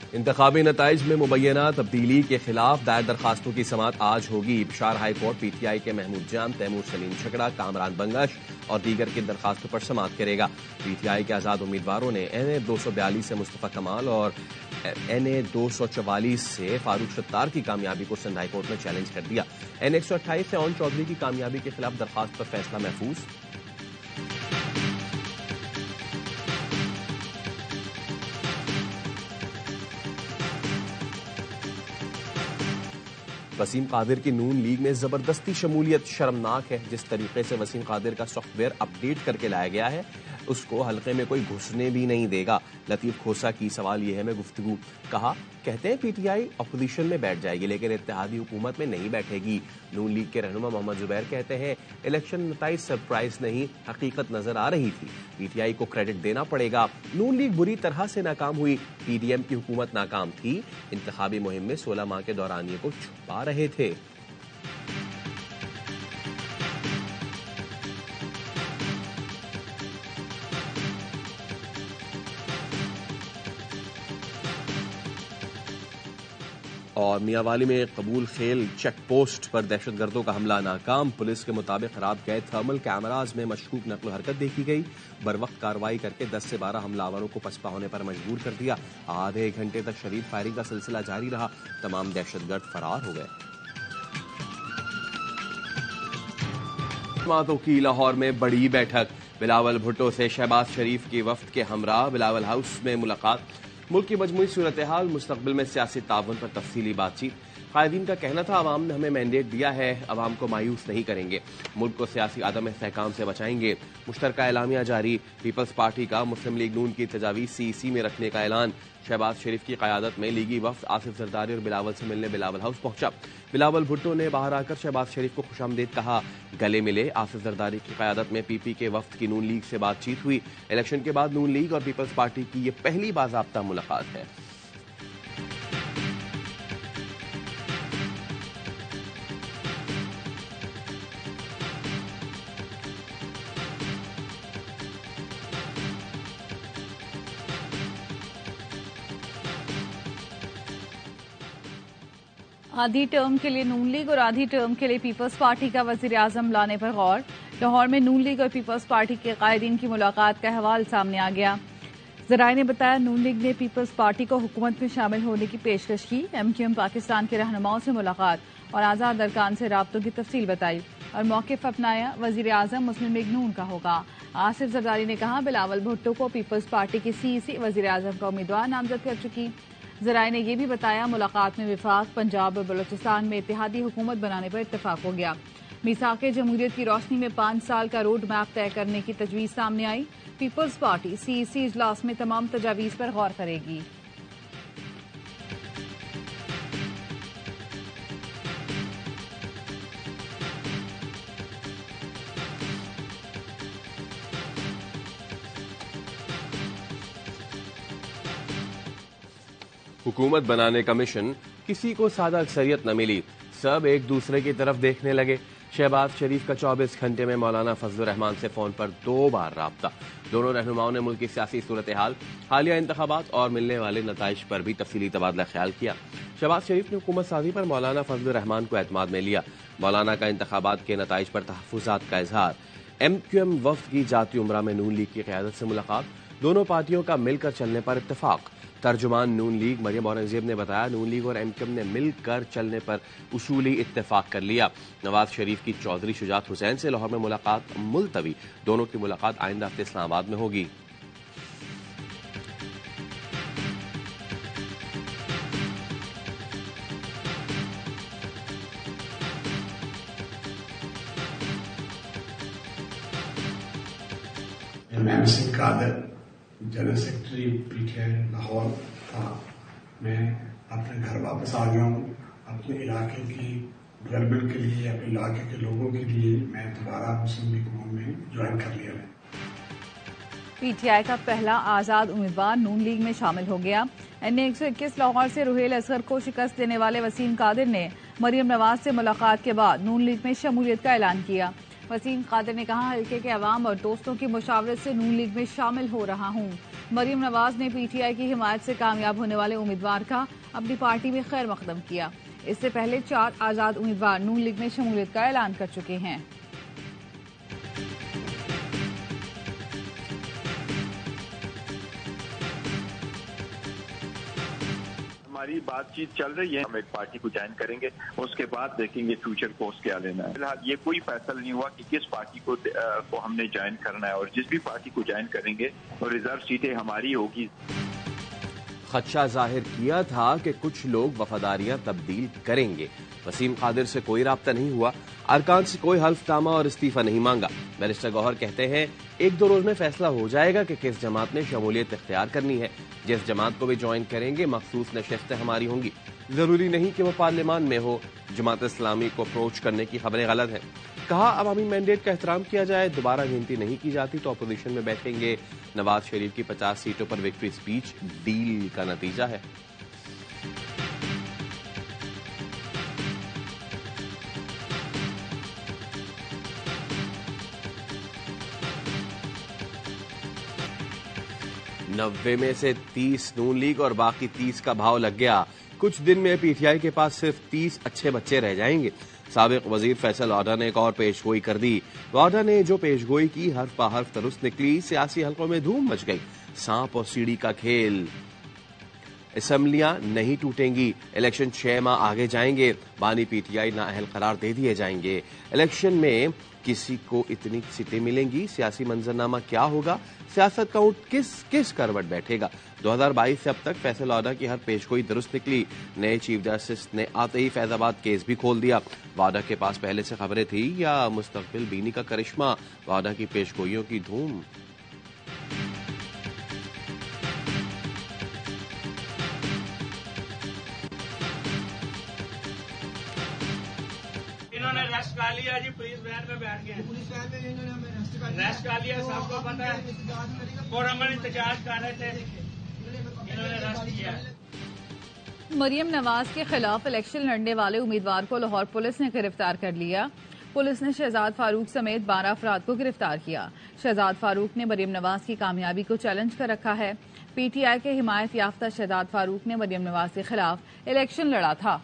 इंतखाबी नताइज में मुबैना तब्दीली के खिलाफ दायर दरखास्तों की समाअत आज होगी। बिशार हाई कोर्ट पीटीआई के महमूद जान, तैमूर सलीम छकड़ा, कामरान बंगश और दीगर की दरखास्तों पर समाअत करेगा। पीटीआई के आजाद उम्मीदवारों ने NA 242 से मुस्तफा कमाल और NA 244 से फारूक सत्तार की कामयाबी को सिंध हाई कोर्ट में चैलेंज कर दिया। NA 128 से ओन चौधरी की कामयाबी के खिलाफ दरखास्त पर फैसला महफूज। वसीम कादिर की नून लीग में जबरदस्ती शमूलियत शर्मनाक है। जिस तरीके से वसीम कादिर का सॉफ्टवेयर अपडेट करके लाया गया है उसको हल्के में कोई घुसने भी नहीं देगा। लतीफ खोसा की सवाल यह है में गुफ्तगू। कहते हैं पीटीआई अपोजिशन में बैठ जाएगी लेकिन इत्तेहादी हुकूमत में नहीं बैठेगी। नून लीग के रहनुमा मोहम्मद जुबैर कहते हैं इलेक्शन नताइज सरप्राइज नहीं, हकीकत नजर आ रही थी। पीटीआई को क्रेडिट देना पड़ेगा। नून लीग बुरी तरह से नाकाम हुई, पीडीएम की हुकूमत नाकाम थी। इंतखाबी मुहिम में 16 माह के दौरानिए को छुपा रहे थे। और मियांवाली में कबूल खेल चेक पोस्ट पर दहशतगर्दों का हमला नाकाम। पुलिस के मुताबिक खराब गए थर्मल कैमराज में मशकूक नकलो हरकत देखी गई। बरवक्त कार्रवाई करके 10 से 12 हमलावरों को पसपा होने पर मजबूर कर दिया। आधे एक घंटे तक शदीद फायरिंग का सिलसिला जारी रहा। तमाम दहशतगर्द फरार हो गए। जमातों की लाहौर में बड़ी बैठक। बिलावल भुट्टो से शहबाज शरीफ की वफ्द के हमरा बिलावल हाउस में मुलाकात। मुल्क की मजमूई सूरत हाल, मुस्तकबिल में सियासी ताउन पर तफसीली बातचीत। कायदीन का कहना था अवाम ने हमें मैंडेट दिया है, अवाम को मायूस नहीं करेंगे, मुल्क को सियासी आदम इस्तेहकाम से बचाएंगे। मुश्तरका एलामिया जारी। पीपल्स पार्टी का मुस्लिम लीग नून की तजावीज़ CEC में रखने का ऐलान। शहबाज शरीफ की क़यादत में लीगी वफ्द आसिफ जरदारी और बिलावल से मिलने बिलावल हाउस पहुंचा। बिलावल भुट्टो ने बाहर आकर शहबाज शरीफ को खुशामदीद कहा। गले मिले। आसिफ जरदारी की क़यादत में PP के वफ्द की नून लीग से बातचीत हुई। इलेक्शन के बाद नून लीग और पीपल्स पार्टी की यह पहली बाज़ाब्ता मुलाकात है। आधी टर्म के लिए नून लीग और आधी टर्म के लिए पीपल्स पार्टी का वजीर आजम लाने पर गौर। लाहौर में नून लीग और पीपल्स पार्टी के कायदीन की मुलाकात का अहवाल सामने आ गया। जराए ने बताया नून लीग ने पीपल्स पार्टी को हुकूमत में शामिल होने की पेशकश की। MQM पाकिस्तान के रहनुमाओं से मुलाकात और आजाद अरकान से राब्तों की तफसील बताई और मौक़िफ़ अपनाया। वजीर आजम मुस्लिम लीग नून का होगा। आसिफ जरदारी ने कहा बिलावल भुट्टो को पीपल्स पार्टी की CEC वजीर आजम का उम्मीदवार नामजद कर चुकी। जराए ने यह भी बताया मुलाकात में विफाक, पंजाब और बलोचिस्तान में इत्तेहादी हुकूमत बनाने पर इत्तफाक हो गया। मीसाक़े जमहूरियत की रोशनी में 5 साल का रोड मैप तय करने की तजवीज़ सामने आई। पीपल्स पार्टी CEC इजलास में तमाम तजावीज़ पर गौर करेगी। हुकूमत बनाने का मिशन, किसी को सादा अक्सरियत न मिली, सब एक दूसरे की तरफ देखने लगे। शहबाज शरीफ का 24 घंटे में मौलाना फजलुर रहमान से फोन पर 2 बार राब्ता। दोनों रहनुमाओं ने मुल्क की सियासी सूरत हाल, हालिया इंतखाबात और मिलने वाले नताइज पर भी तफसीली तबादला ख्याल किया। शहबाज शरीफ ने हुकूमत साजी पर मौलाना फजलुर रहमान को एतमाद में लिया। मौलाना का इंतखाबात के नताइज पर तहफ़्फ़ुज़ात का इजहार। MQM वफ्द की जाती उमरा में नून लीग की क़यादत से मुलाकात। दोनों पार्टियों का मिलकर चलने पर इत्तफाक। तर्जुमान नून लीग मरियम औरंगजेब ने बताया नून लीग और MQM ने मिलकर चलने पर उसूली इत्तेफाक कर लिया। नवाज शरीफ की चौधरी शुजात हुसैन से लाहौर में मुलाकात मुलतवी। दोनों की मुलाकात आइंदा हफ्ते इस्लामाबाद में होगी। MC Qadir general secretary PTI Lahore था। मैं अपने घर वापस आ गया हूँ। अपने इलाके की डेवलपमेंट के लिए, अपने इलाके के लोगों के लिए मैं दोबारा मुस्लिम लीग नून में ज्वाइन कर लिया है। PTI का पहला आजाद उम्मीदवार नून लीग में शामिल हो गया। NA 121 लाहौर से रुहेल असगर को शिकस्त देने वाले वसीम कादिर ने मरियम नवाज से मुलाकात के बाद नून लीग में शमूलियत का ऐलान किया। वसीम कादिर ने कहा हल्के के अवाम और दोस्तों की मुशावरत से नून लीग में शामिल हो रहा हूँ। मरियम नवाज ने पीटीआई की हिमायत से कामयाब होने वाले उम्मीदवार का अपनी पार्टी में खैर मकदम किया। इससे पहले 4 आजाद उम्मीदवार नून लीग में शमूलियत का ऐलान कर चुके हैं। हमारी बातचीत चल रही है, हम एक पार्टी को ज्वाइन करेंगे, उसके बाद देखेंगे फ्यूचर कोर्स क्या लेना है। फिलहाल ये कोई फैसला नहीं हुआ कि किस पार्टी को हमने ज्वाइन करना है, और जिस भी पार्टी को ज्वाइन करेंगे और रिजर्व सीटें हमारी होगी। खदशा जाहिर किया था कि कुछ लोग वफादारियां तब्दील करेंगे। वसीम कादिर से कोई राब्ता नहीं हुआ, अरकान से कोई हल्फनामा और इस्तीफा नहीं मांगा। बैरिस्टर गौहर कहते हैं 1-2 रोज में फैसला हो जाएगा कि किस जमात ने शमूलियत इख्तियार करनी है। जिस जमात को भी ज्वाइन करेंगे मखसूस नशिस्तें हमारी होंगी, जरूरी नहीं कि वो पार्लियामान में हो। जमात इस्लामी को अप्रोच करने की खबरें गलत हैं। कहा अवामी मैंडेट का एहतराम किया जाए, दोबारा गिनती नहीं की जाती तो अपोजिशन में बैठेंगे। नवाज शरीफ की 50 सीटों पर विक्ट्री स्पीच डील का नतीजा है। नब्बे में से 30 नून लीग और बाकी 30 का भाव लग गया। कुछ दिन में पीटीआई के पास सिर्फ 30 अच्छे बच्चे रह जाएंगे। साबिक वजीर फैसल ऑडा ने एक और पेशगोई कर दी। ऑडा ने जो पेशगोई की हर्फ पा हर्फ दुरुस्त निकली। सियासी हलकों में धूम मच गई। सांप और सीढ़ी का खेल। असेंबलियां नहीं टूटेंगी, इलेक्शन 6 माह आगे जाएंगे, बानी पीटीआई नाअहल करार दे दिए जाएंगे। इलेक्शन में किसी को इतनी सीटें मिलेंगी, सियासी मंजरनामा क्या होगा, सियासत का ऊंट किस करवट बैठेगा। 2022 से अब तक फैसल ऑडा की हर पेशगोई दुरुस्त निकली। नए चीफ जस्टिस ने आते ही फैजाबाद केस भी खोल दिया। वाडा के पास पहले से खबरें थी या मुस्तकबिल बीनी का करिश्मा। वाडा की पेशगोइयों की धूम। इन्होंने रेस्ट कर लिया जी, पुलिस वैन में बैठ गए। पुलिस वैन में इन्होंने रेस्ट कर लिया, सबको पता है। और हम इंतजार कर रहे थे, इन्होंने रेस्ट किया। मरियम नवाज के खिलाफ इलेक्शन लड़ने वाले उम्मीदवार को लाहौर पुलिस ने गिरफ्तार कर लिया। पुलिस ने शहजाद फारूक समेत 12 अफराद को गिरफ्तार किया। शहजाद फारूक ने मरियम नवाज की कामयाबी को चैलेंज कर रखा है। पीटीआई के हिमायत याफ्ता शहजाद फारूक ने मरियम नवाज के खिलाफ इलेक्शन लड़ा था।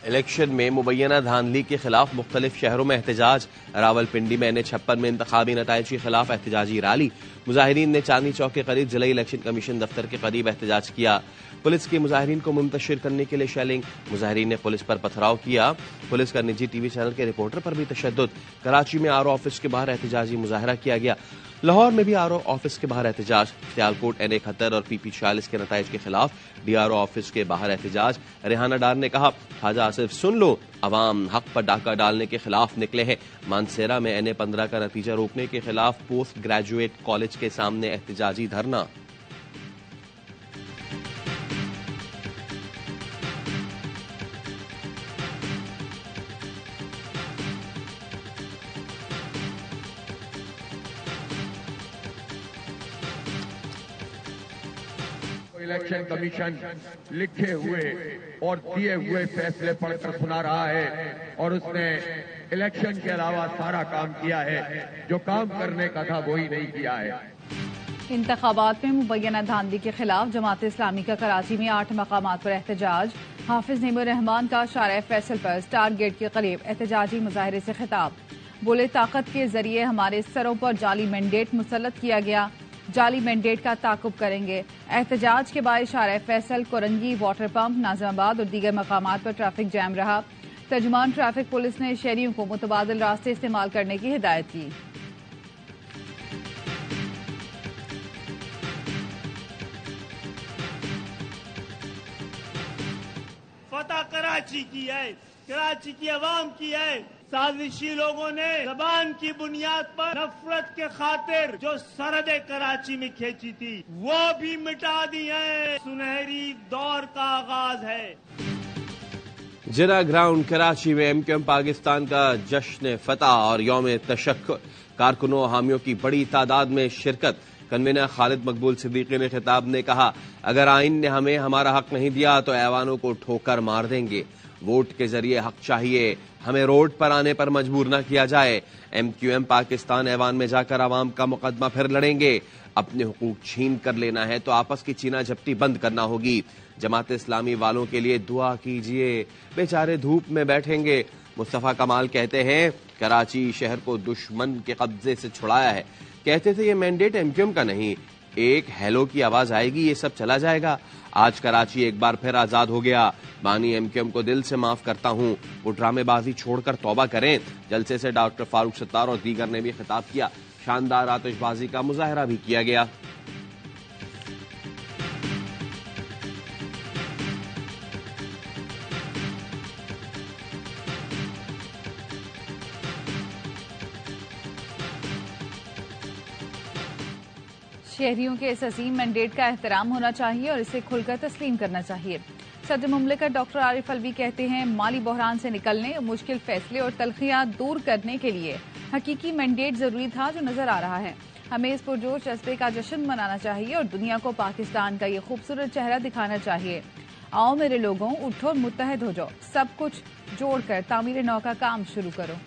इलेक्शन में मुबैना धांधली के खिलाफ मुख्तलिफ शहरों में एहतजाज। रावलपिंडी में NH56 में इंतखाबी नताइज के खिलाफ एहतजाजी रैली। मुजाहिरीन ने चांदनी चौक के करीब जिला इलेक्शन कमीशन दफ्तर के करीब एहतजाज किया। पुलिस के मुजाहिरीन को मुंतशिर करने के लिए शेलिंग। मुजाहिरीन ने पुलिस पर पथराव किया। पुलिस का निजी टीवी चैनल के रिपोर्टर पर भी तशद्दुद। कराची में आरओ ऑफिस के बाहर एहतजाजी मुजाहरा किया गया। लाहौर में भी आरओ ऑफिस के बाहर एहतजाज। सियालकोट NA71 और PP40 के नताइज के खिलाफ DRO ऑफिस के बाहर एहतजाज। रेहाना डार ने कहा ख्वाजा आसिफ सुन लो, अवाम हक पर डाका डालने के खिलाफ निकले हैं। मानसेरा में NA15 का नतीजा रोकने के खिलाफ पोस्ट ग्रेजुएट कॉलेज के सामने एहतजाजी धरना। इलेक्शन कमीशन लिखे हुए और दिए हुए फैसले पढ़कर सुना रहा है और उसने इलेक्शन के अलावा सारा काम किया है। जो काम करने का था वही नहीं किया है। इंतखाबात में मुबैना धांधली के खिलाफ जमात इस्लामी का कराची में 8 मकामात पर एहतजाज। हाफिज नईमुर रहमान का शारा फैसल पर स्टार गेट के करीब एहतजाजी मुजाहरे से खिताब। बोले ताकत के जरिए हमारे सरों पर जाली मैंडेट मुसल्लत किया गया, जाली मैंडेट का ताकुब करेंगे। एहतजाज के बाद शारा फैसल, कोरंगी, वाटर पंप, नाजिमाबाद और दीगर मकामात पर ट्रैफिक जैम रहा। तर्जुमान ट्रैफिक पुलिस ने शहरियों को मुतबादिल रास्ते इस्तेमाल करने की हिदायत की। फतह कराची की है, कराची की आवाम की है। साजिशी लोगों ने जबान की बुनियाद पर नफरत के खातिर जो सरहद कराची में खींची थी वो भी मिटा दी है। सुनहरी दौर का आगाज है। जिना ग्राउंड कराची में MQM पाकिस्तान का जश्न फतह और यौम तशक्कुर। कारकुनों हामियों की बड़ी तादाद में शिरकत। कन्वीनर खालिद मकबूल सिद्दीकी ने खिताब ने कहा अगर आइन ने हमें हमारा हक नहीं दिया तो ऐवानों को ठोकर मार देंगे। वोट के जरिए हक चाहिए, हमें रोड पर आने पर मजबूर न किया जाए। MQM पाकिस्तान ऐवान में जाकर आवाम का मुकदमा फिर लड़ेंगे। अपने हुकूक छीन कर लेना है तो आपस की चीना झपटी बंद करना होगी। जमात इस्लामी वालों के लिए दुआ कीजिए, बेचारे धूप में बैठेंगे। मुस्तफा कमाल कहते हैं कराची शहर को दुश्मन के कब्जे से छुड़ाया है। कहते थे ये मैंडेट MQM का नहीं, एक हेलो की आवाज आएगी ये सब चला जाएगा। आज कराची एक बार फिर आजाद हो गया। बानी MQM को दिल से माफ करता हूं, वो ड्रामेबाजी छोड़कर तौबा करें। जलसे से डॉक्टर फारूक सत्तार और दीगर ने भी खिताब किया। शानदार आतिशबाजी का मुजाहरा भी किया गया। शहरियों के इस अजीम मैंडेट का एहतराम होना चाहिए और इसे खुलकर तस्लीम करना चाहिए। सदर मुमलिकत डॉक्टर आरिफ अलवी कहते हैं माली बहरान से निकलने, मुश्किल फैसले और तलखियां दूर करने के लिए हकीकी मैंडेट जरूरी था जो नजर आ रहा है। हमें इस पुरजोश जज्बे का जश्न मनाना चाहिए और दुनिया को पाकिस्तान का ये खूबसूरत चेहरा दिखाना चाहिए। आओ मेरे लोगों, उठो और मुत्तहद हो जाओ, सब कुछ जोड़कर तामीर नौ का काम शुरू करो।